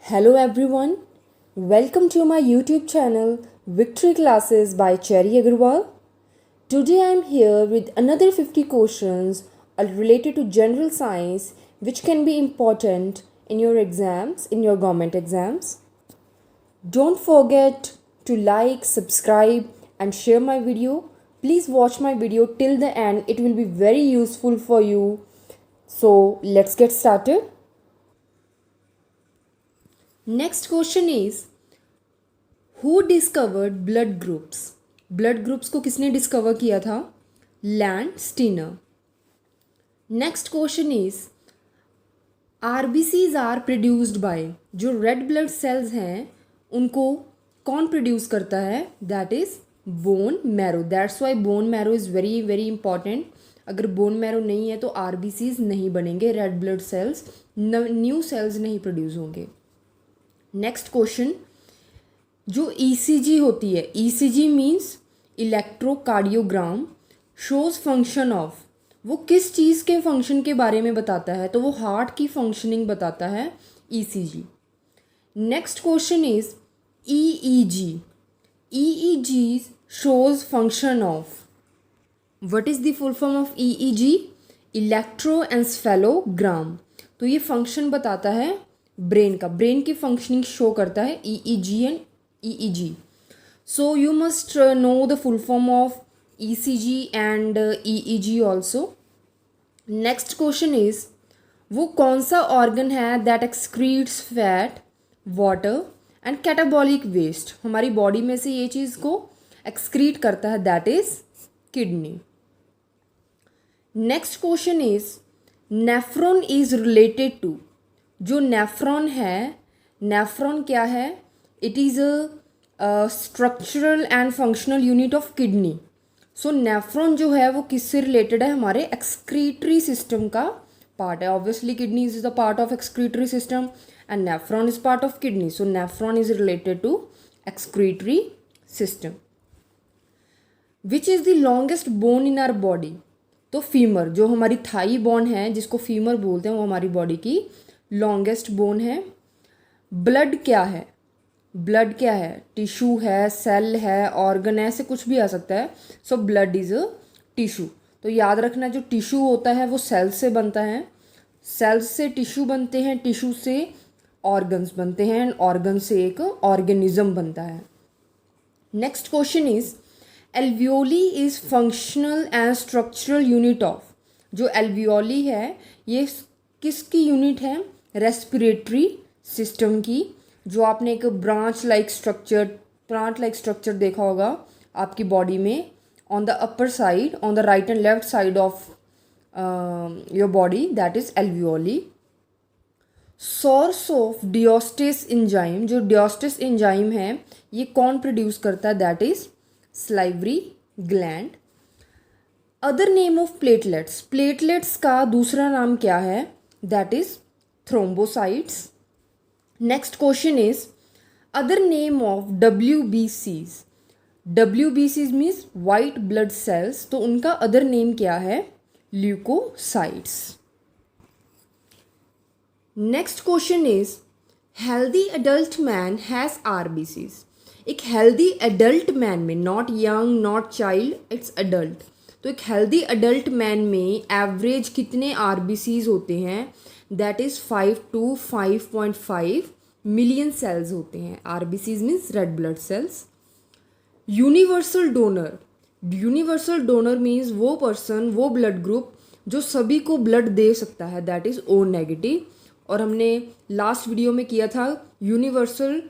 Hello everyone, welcome to my YouTube channel Victory Classes by Cherry Agarwal. Today I am here with another 50 questions related to general science which can be important in your exams, in your government exams. Don't forget to like, subscribe and share my video. Please watch my video till the end, it will be very useful for you. So let's get started. Next question is Who discovered blood groups? Blood groups को किसने discover किया था? Landsteiner. Next question is RBCs are produced by. जो red blood cells हैं उनको कौन produce करता है? That is bone marrow. That's why bone marrow is very very important. अगर बोन मैरो नहीं है तो आरबीसीज नहीं बनेंगे, red blood cells, new cells नहीं प्रोड्यूस होंगे. नेक्स्ट क्वेश्चन, जो ईसीजी होती है, ECG means electrocardiogram, shows function of. वो किस चीज़ के फंक्शन के बारे में बताता है? तो वो हार्ट की फंक्शनिंग बताता है ECG. Next question is EEG. EEG shows function of. What is the full form of EEG? Electroencephalogram. तो ये फंक्शन बताता है ब्रेन का, ब्रेन की फंक्शनिंग शो करता है EEG and EEG. So you must know the full form of ECG and EEG also. Next question is वो कौन सा ऑर्गन है that excretes fat, water and catabolic waste? हमारी बॉडी में से ये चीज़ को एक्सक्रीट करता है, that is kidney. Next question is nephron is related to. जो नेफ्रॉन है, नेफ्रॉन क्या है? It is a structural and functional unit of kidney. So nephron जो है वो किससे रिलेटेड है? हमारे एक्सक्रीटरी सिस्टम का पार्ट है. Obviously kidney is the part of excretory system and nephron is part of kidney. So nephron is related to excretory system. Which is the longest bone in our body? तो femur, जो हमारी thigh bone है जिसको femur बोलते हैं, वो हमारी body की लॉन्गेस्ट बोन है. ब्लड क्या है? ब्लड क्या है? टिश्यू है, सेल है, ऑर्गन है, ऐसे कुछ भी आ सकता है. So blood is a tissue. तो याद रखना, जो टिश्यू होता है वो सेल्स से बनता है, सेल्स से टिश्यू बनते हैं, टिश्यू से ऑर्गन्स बनते हैं एंड ऑर्गन से एक ऑर्गेनिज्म बनता है. Next question is alveoli is functional and structural unit of. जो एल्वियोली है ये किसकी यूनिट है? रेस्पिरेटरी सिस्टम की. जो आपने एक ब्रांच लाइक स्ट्रक्चर देखा होगा आपकी बॉडी में, on the upper side, on the right and left side of your body, that is alveoli. Source of diastase enzyme. जो डियोस्टिस एंजाइम है ये कौन प्रोड्यूस करता है? That is salivary gland. Other name of platelets. Platelets का दूसरा नाम क्या है? That is thrombocytes. Next question is other name of WBCs. WBCs means white blood cells. तो उनका other name क्या है? Leukocytes. Next question is healthy adult man has RBCs. एक healthy adult man में, not young, not child, it's adult. तो एक healthy adult man में average कितने RBCs होते हैं? That is 5 to 5.5 million cells होते हैं. RBCs means red blood cells. Universal donor. Universal donor means वो पर्सन, वो ब्लड ग्रुप जो सभी को ब्लड दे सकता है, दैट इज़ ओ नेगेटिव. और हमने लास्ट वीडियो में किया था यूनिवर्सल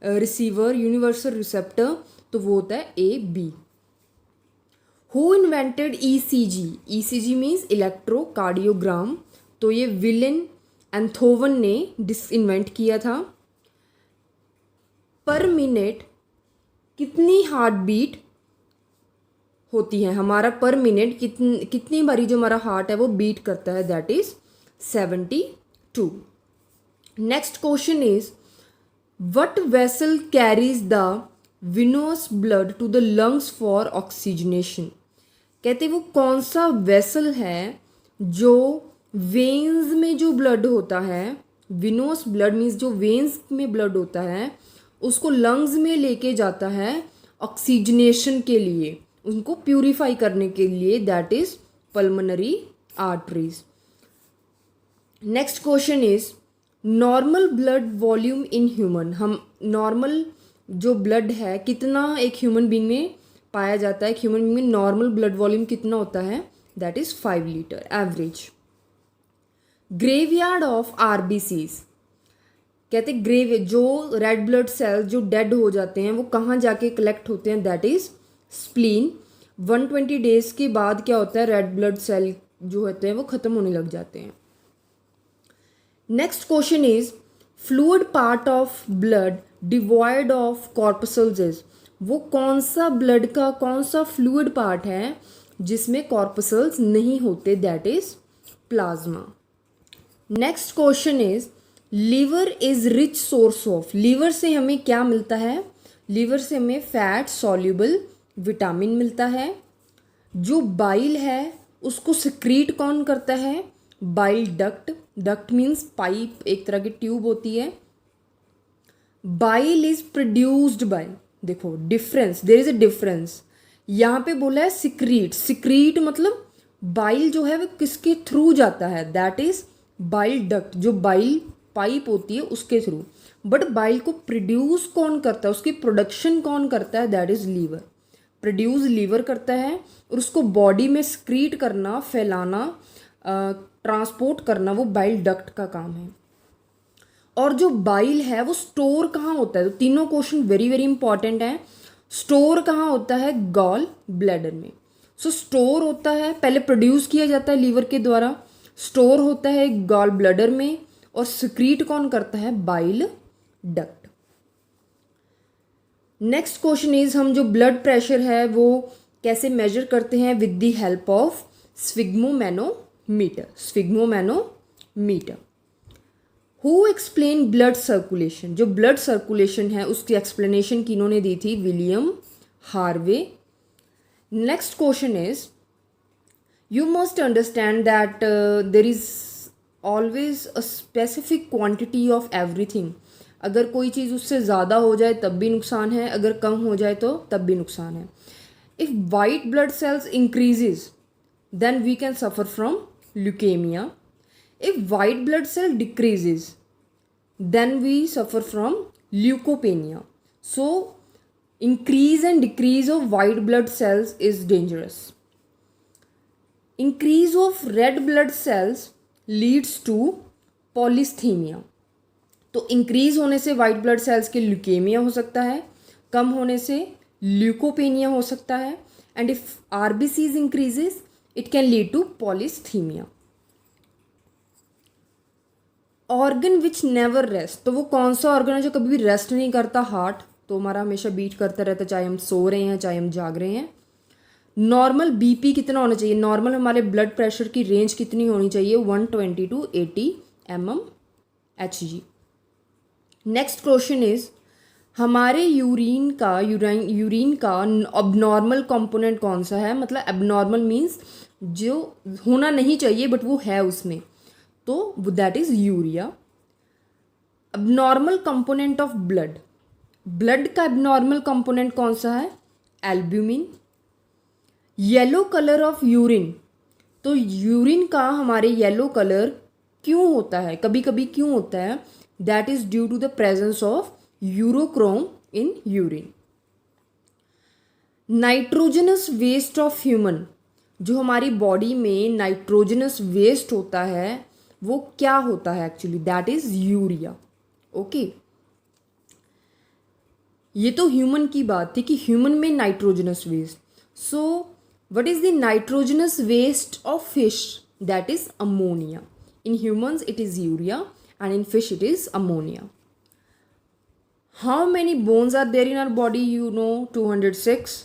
रिसीवर, यूनिवर्सल रिसेप्टर, तो वो होता है A B. Who invented ECG? ECG means electrocardiogram. तो ये विलियम एंथोवन ने इन्वेंट किया था. पर मिनट कितनी हार्ट बीट होती है? हमारा पर मिनट कितनी बारी जो हमारा हार्ट है वो बीट करता है? That is 72. Next question is what vessel carries the venous blood to the lungs for oxygenation? कहते वो कौन सा वेसल है जो वेन्स में जो ब्लड होता है विनोस ब्लड मीन्स जो वेन्स में ब्लड होता है उसको लंग्स में लेके जाता है ऑक्सीजनेशन के लिए, उनको प्यूरिफाई करने के लिए, that is pulmonary arteries. Next question is normal blood volume in human. हम नॉर्मल जो ब्लड है कितना एक ह्यूमन बींग में पाया जाता है, एक ह्यूमन बींग में नॉर्मल ब्लड वॉल्यूम कितना होता है, that is 5 litre average. Graveyard of RBCs, कहते ग्रेव जो रेड ब्लड सेल्स जो डेड हो जाते हैं वो कहाँ जाके कलेक्ट होते हैं, दैट इज स्प्लीन। 120 डेज के बाद क्या होता है, रेड ब्लड सेल जो होते हैं वो खत्म होने लग जाते हैं। Next question is fluid part of blood devoid of corpuscles. वो कौन सा ब्लड का कौन सा फ्लूइड पार्ट है जिसमें कॉर्पसल्स नहीं होते, that is plasma. Next question is liver is rich source of. Liver से हमें क्या मिलता है, लीवर से हमें फैट सॉल्युबल विटामिन मिलता है। जो बाइल है उसको सिक्रीट कौन करता है, bile duct. Duct means pipe, एक तरह की ट्यूब होती है। बाइल इज प्रोड्यूस्ड बाय, देखो difference, there is a difference. यहाँ पे बोला है सिक्रीट, सिक्रीट मतलब बाइल जो है वो किसके थ्रू जाता है, दैट इज बाइल डक्ट, जो बाइल पाइप होती है उसके थ्रू। बट बाइल को प्रोड्यूस कौन करता है, उसकी प्रोडक्शन कौन करता है, that is liver. Produce liver करता है और उसको बॉडी में स्क्रीट करना, फैलाना, ट्रांसपोर्ट करना वो बाइल डक्ट का काम है। और जो बाइल है वो स्टोर कहाँ होता है, तो तीनों क्वेश्चन वेरी वेरी इंपॉर्टेंट हैं। स्टोर कहाँ होता है, गॉल ब्लैडर में। सो स्टोर होता है, पहले प्रोड्यूस किया जाता है लीवर के द्वारा, स्टोर होता है गॉल ब्लैडर में, और सिक्रीट कौन करता है, bile duct. Next question is हम जो ब्लड प्रेशर है वो कैसे मेजर करते हैं, with the help of sphygmomanometer, sphygmomanometer. Who explain blood circulation, जो ब्लड सर्कुलेशन है उसकी एक्सप्लेनेशन किन्होंने दी थी, William Harvey. Next question is you must understand that there is always a specific quantity of everything। अगर कोई चीज़ उससे ज़्यादा हो जाए तब भी नुकसान है, अगर कम हो जाए तो तब भी नुकसान है। If white blood cells increases then we can suffer from leukemia. If white blood cell decreases then we suffer from leukopenia. So increase and decrease of white blood cells is dangerous. Increase of red blood cells leads to polycythemia. तो increase होने से white blood cells के leukaemia हो सकता है, कम होने से leukopenia हो सकता है, and if RBCs increases it can lead to polycythemia. Organ which never rest, तो वो कौन सा ऑर्गन है जो कभी भी रेस्ट नहीं करता, हार्ट। तो हमारा हमेशा बीट करता रहता है, चाहे हम सो रहे हैं चाहे हम जाग रहे हैं। नॉर्मल बीपी कितना होना चाहिए, नॉर्मल हमारे ब्लड प्रेशर की रेंज कितनी होनी चाहिए, 120 to 80 mmHg। Next question is हमारे यूरिन का अबनॉर्मल कंपोनेंट कौन सा है, मतलब एबनॉर्मल मीन्स जो होना नहीं चाहिए बट वो है उसमें, तो that is urea. Abnormal component of blood, blood का एबनॉर्मल कंपोनेंट कौन सा है, albumin. Yellow colour of urine, तो यूरिन का हमारे येलो कलर क्यों होता है, कभी कभी क्यों होता है, that is due to the presence of urochrome in urine. Nitrogenous waste of human, जो हमारी बॉडी में नाइट्रोजनस वेस्ट होता है वो क्या होता है actually, that is urea. Okay, ये तो ह्यूमन की बात थी कि ह्यूमन में nitrogenous waste. So what is the nitrogenous waste of fish, that is ammonia. In humans it is urea and in fish it is ammonia. How many bones are there in our body, you know, 206.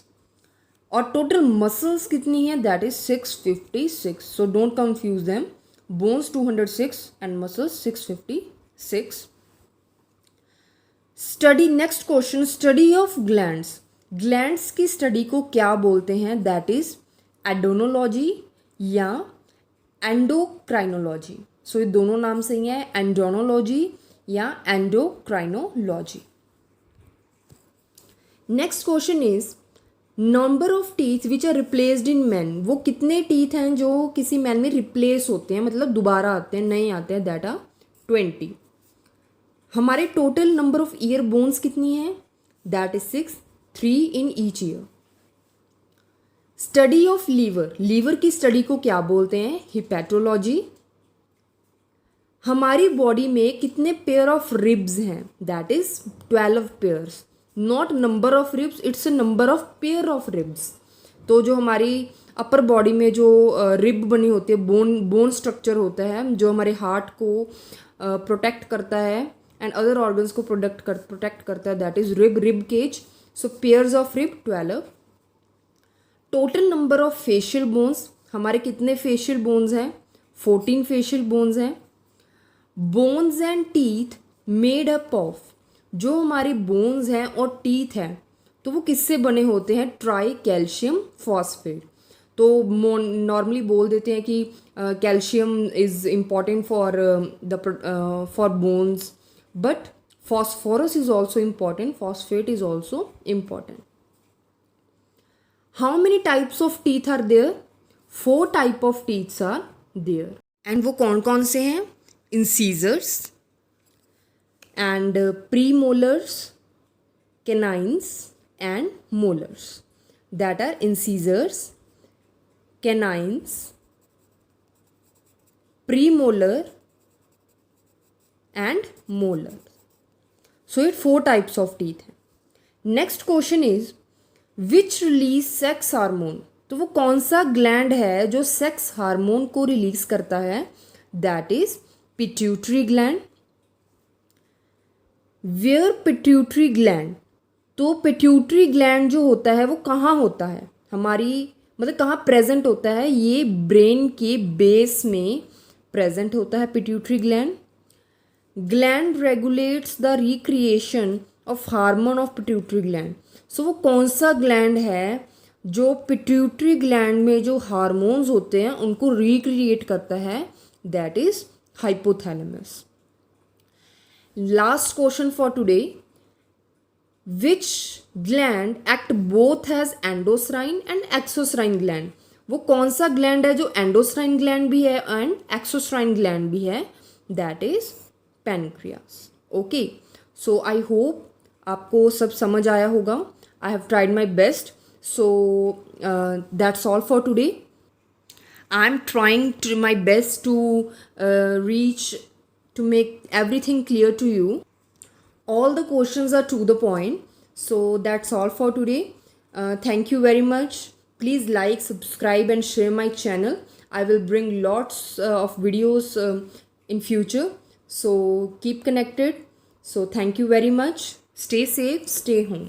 और total muscles कितनी है, that is 656. So don't confuse them. Bones 206 and muscles 656. Study, next question, study of glands. Glands की study को क्या बोलते हैं, that is एडोनोलॉजी या endocrinology. सो ये दोनों नाम सही हैं, एंडोनोलॉजी या endocrinology. Next question is number of teeth which are replaced in man. वो कितने टीथ हैं जो किसी मैन में रिप्लेस होते हैं, मतलब दोबारा आते हैं, नए आते हैं. That are 20. हमारे total number of ear bones कितनी है? That is 6, 3 in each ear. Study of liver. Liver की स्टडी को क्या बोलते हैं? हिपैटोलॉजी. हमारी बॉडी में कितने पेयर ऑफ रिब्स हैं? That is 12 pairs. Not number of ribs, it's a number of pair of ribs. तो जो हमारी अपर बॉडी में जो रिब बनी होती है, बोन स्ट्रक्चर होता है जो हमारे हार्ट को प्रोटेक्ट करता है एंड अदर ऑर्गन्स को प्रोटेक्ट करता है, that is rib cage. So pairs of rib 12. Total number of facial bones. हमारे कितने फेशियल बोन्स हैं? 14 फेशियल बोन्स हैं. Bones and teeth made up of. जो हमारी बोन्स हैं और टीथ हैं तो वो किससे बने होते हैं? Try calcium phosphate. तो नॉर्मली बोल देते हैं कि calcium is important for bones, but phosphorus is also important, phosphate is also important. How many types of teeth are there? 4 type of teeth are there. And वो कौन कौन से हैं? Incisors and premolars, canines and molars. That are incisors, canines, premolar and molar. So it 4 types of teeth हैं. Next question is which release sex hormone. तो वो कौन सा ग्लैंड है जो सेक्स हार्मोन को रिलीज करता है? That is pituitary gland. Where pituitary gland. तो पिट्यूटरी ग्लैंड जो होता है वो कहाँ होता है? हमारी मतलब कहाँ प्रेजेंट होता है? ये ब्रेन के बेस में प्रेजेंट होता है pituitary gland. Gland regulates the recreation of hormone of pituitary gland. So वो कौन सा ग्लैंड है जो पिट्यूटरी ग्लैंड में जो हार्मोन्स होते हैं उनको रिक्रिएट करता है? That is hypothalamus. Last question for today. Which gland act both as endocrine and exocrine gland. वो कौन सा ग्लैंड है जो एंडोस्राइन ग्लैंड भी है एंड एक्सोस्राइन ग्लैंड भी है? That is pancreas. Okay, so I hope आपको सब समझ आया होगा. I have tried my best. So that's all for today. I'm trying my best to make everything clear to you. All the questions are to the point. So that's all for today. Thank you very much. Please like, subscribe and share my channel. I will bring lots of videos in future. So keep connected. So thank you very much. Stay safe, stay home.